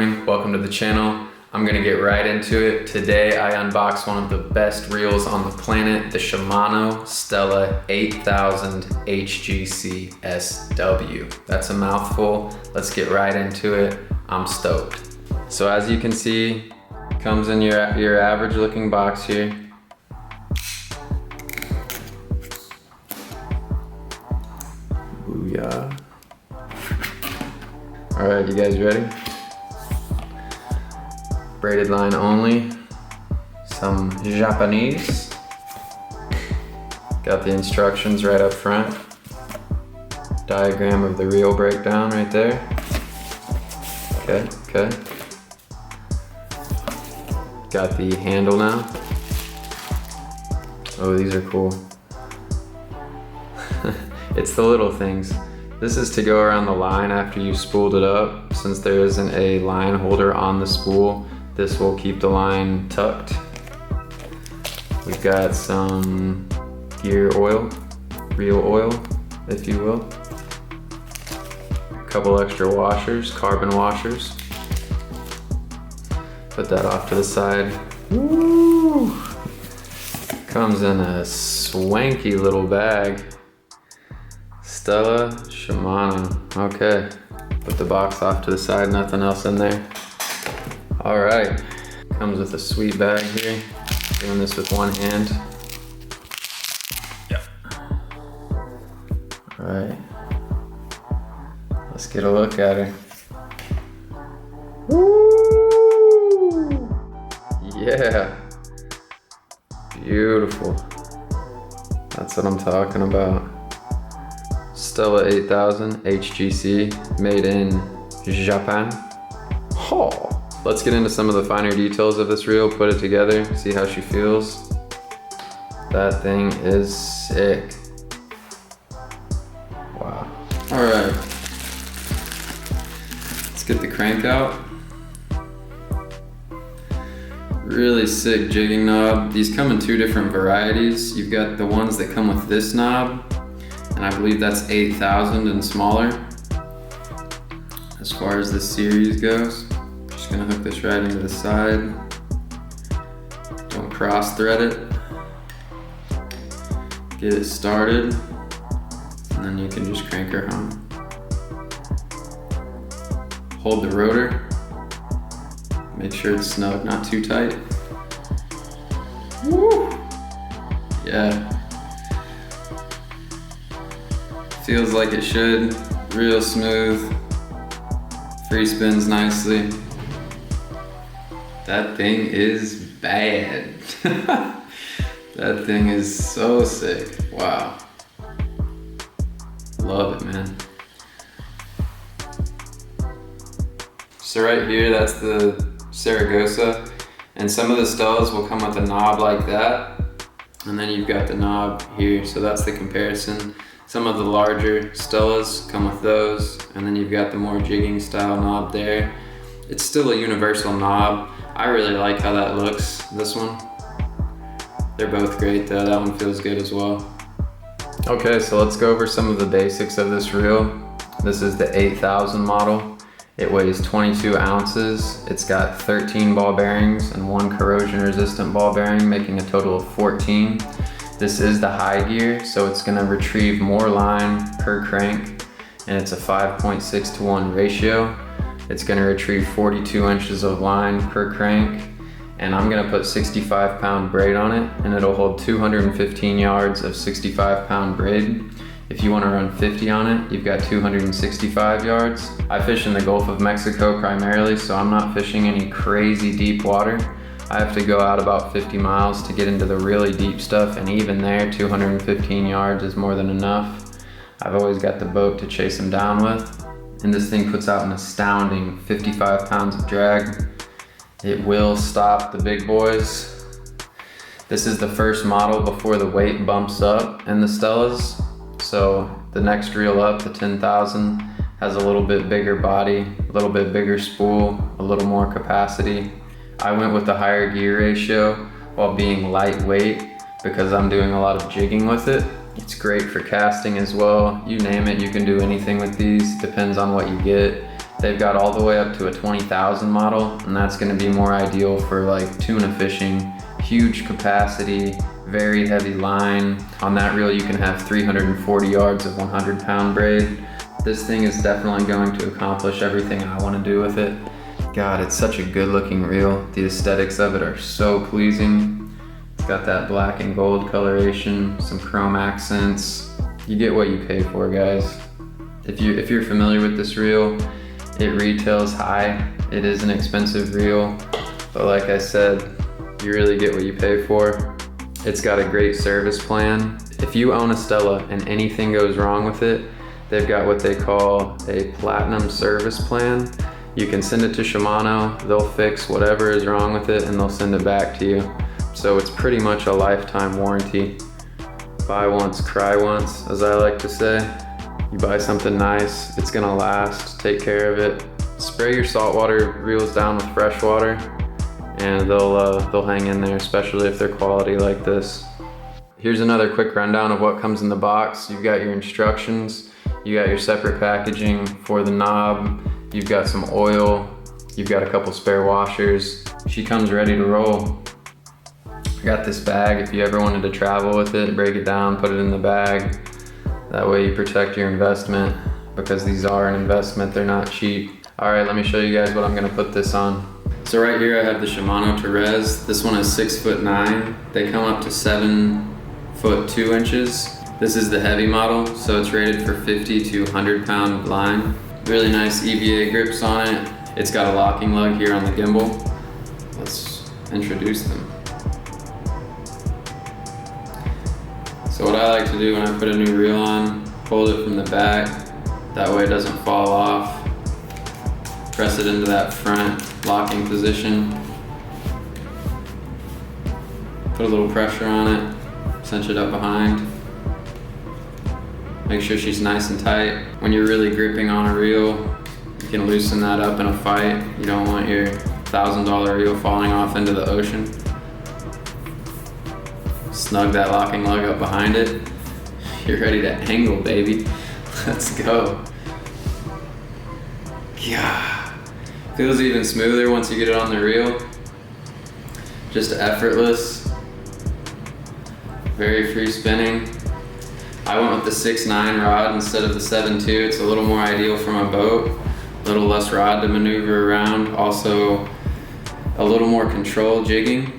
morning, welcome to the channel. I'm gonna get right into it. Today I unbox one of the best reels on the planet, the Shimano Stella 8000 HGC SW. That's a mouthful, let's get right into it. I'm stoked. So as you can see, comes in your average looking box here. Booyah. All right, you guys ready? Braided line only, some Japanese. Got the instructions right up front. Diagram of the reel breakdown right there. Okay. Got the handle now. Oh, these are cool. It's the little things. This is to go around the line after you've spooled it up. Since there isn't a line holder on the spool, this will keep the line tucked. We've got some gear oil, reel oil, if you will. A couple extra washers, carbon washers. Put that off to the side. Woo! Comes in a swanky little bag. Stella Shimano. Okay, put the box off to the side, nothing else in there. All right, comes with a sweet bag here. Doing this with one hand. Yep. All right, let's get a look at her. Woo! Yeah, beautiful. That's what I'm talking about. Stella 8000 HGC, made in Japan. Oh. Let's get into some of the finer details of this reel, put it together, see how she feels. That thing is sick. Wow. All right. Let's get the crank out. Really sick jigging knob. These come in two different varieties. You've got the ones that come with this knob, and I believe that's 8000 and smaller as far as this series goes. Just gonna hook this right into the side. Don't cross thread it. Get it started, and then you can just crank her home. Hold the rotor. Make sure it's snug, not too tight. Woo! Yeah. Feels like it should, real smooth, free spins nicely. That thing is bad. That thing is so sick, wow. Love it, man. So right here, that's the Saragossa, and some of the Stellas will come with a knob like that, and then you've got the knob here, so that's the comparison. Some of the larger Stellas come with those, and then you've got the more jigging style knob there. It's still a universal knob. I really like how that looks, this one. They're both great though, that one feels good as well. Okay, so let's go over some of the basics of this reel. This is the 8000 model. It weighs 22 ounces. It's got 13 ball bearings and one corrosion resistant ball bearing, making a total of 14. This is the high gear, so it's gonna retrieve more line per crank, and it's a 5.6 to 1 ratio. It's gonna retrieve 42 inches of line per crank, and I'm gonna put 65-pound braid on it, and it'll hold 215 yards of 65-pound braid. If you wanna run 50 on it, you've got 265 yards. I fish in the Gulf of Mexico primarily, so I'm not fishing any crazy deep water. I have to go out about 50 miles to get into the really deep stuff, and even there, 215 yards is more than enough. I've always got the boat to chase them down with, and this thing puts out an astounding 55 pounds of drag. It will stop the big boys. This is the first model before the weight bumps up in the Stellas, so the next reel up, the 10,000, has a little bit bigger body, a little bit bigger spool, a little more capacity. I went with the higher gear ratio while being lightweight because I'm doing a lot of jigging with it. It's great for casting as well. You name it, you can do anything with these. Depends on what you get. They've got all the way up to a 20,000 model, and that's gonna be more ideal for like tuna fishing. Huge capacity, very heavy line. On that reel you can have 340 yards of 100-pound braid. This thing is definitely going to accomplish everything I want to do with it. God, it's such a good looking reel. The aesthetics of it are so pleasing. It's got that black and gold coloration, some chrome accents. You get what you pay for, guys. If you're familiar with this reel, it retails high. It is an expensive reel, but like I said, you really get what you pay for. It's got a great service plan. If you own a Stella and anything goes wrong with it, they've got what they call a platinum service plan. You can send it to Shimano, they'll fix whatever is wrong with it and they'll send it back to you. So it's pretty much a lifetime warranty. Buy once, cry once, as I like to say. You buy something nice, it's gonna last, take care of it. Spray your saltwater reels down with fresh water and they'll hang in there, especially if they're quality like this. Here's another quick rundown of what comes in the box. You've got your instructions, you got your separate packaging for the knob, you've got some oil, you've got a couple spare washers. She comes ready to roll. I got this bag if you ever wanted to travel with it, break it down, put it in the bag. That way you protect your investment, because these are an investment, they're not cheap. All right, let me show you guys what I'm gonna put this on. So right here I have the Shimano Terez. This one is 6'9". They come up to 7'2". This is the heavy model, so it's rated for 50 to 100-pound line. Really nice EVA grips on it. It's got a locking lug here on the gimbal. Let's introduce them. So what I like to do when I put a new reel on, hold it from the back, that way it doesn't fall off. Press it into that front locking position. Put a little pressure on it, cinch it up behind. Make sure she's nice and tight. When you're really gripping on a reel, you can loosen that up in a fight. You don't want your $1,000 reel falling off into the ocean. Snug that locking lug up behind it. You're ready to angle, baby. Let's go. Yeah. Feels even smoother once you get it on the reel. Just effortless. Very free spinning. I went with the 6'9" rod instead of the 7'2". It's a little more ideal for my boat. A little less rod to maneuver around. Also, a little more control jigging.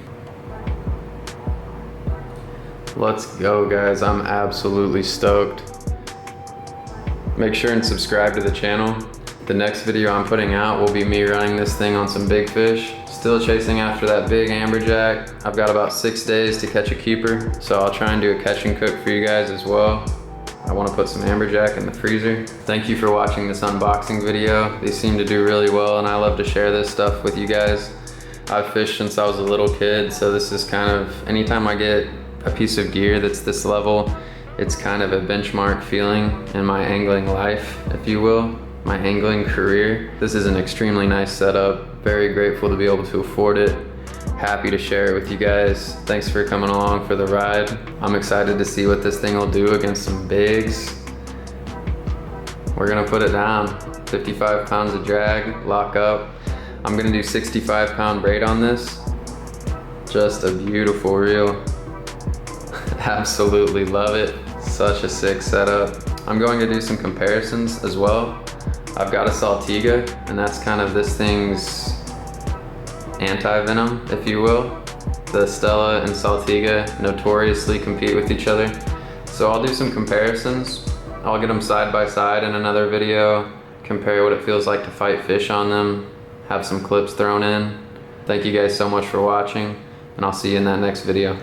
Let's go, guys. I'm absolutely stoked. Make sure and subscribe to the channel. The next video I'm putting out will be me running this thing on some big fish. Still chasing after that big amberjack. I've got about 6 days to catch a keeper, so I'll try and do a catch and cook for you guys as well. I want to put some amberjack in the freezer. Thank you for watching this unboxing video. These seem to do really well, and I love to share this stuff with you guys. I've fished since I was a little kid, so this is kind of, anytime I get a piece of gear that's this level, it's kind of a benchmark feeling in my angling life, if you will, my angling career. This is an extremely nice setup. Very grateful to be able to afford it. Happy to share it with you guys. Thanks for coming along for the ride. I'm excited to see what this thing will do against some bigs. We're gonna put it down. 55 pounds of drag, lock up. I'm gonna do 65-pound braid on this. Just a beautiful reel. Absolutely love it. Such a sick setup. I'm going to do some comparisons as well. I've got a Saltiga, and that's kind of this thing's anti-venom, if you will. The Stella and Saltiga notoriously compete with each other. So I'll do some comparisons. I'll get them side by side in another video, compare what it feels like to fight fish on them, have some clips thrown in. Thank you guys so much for watching, and I'll see you in that next video.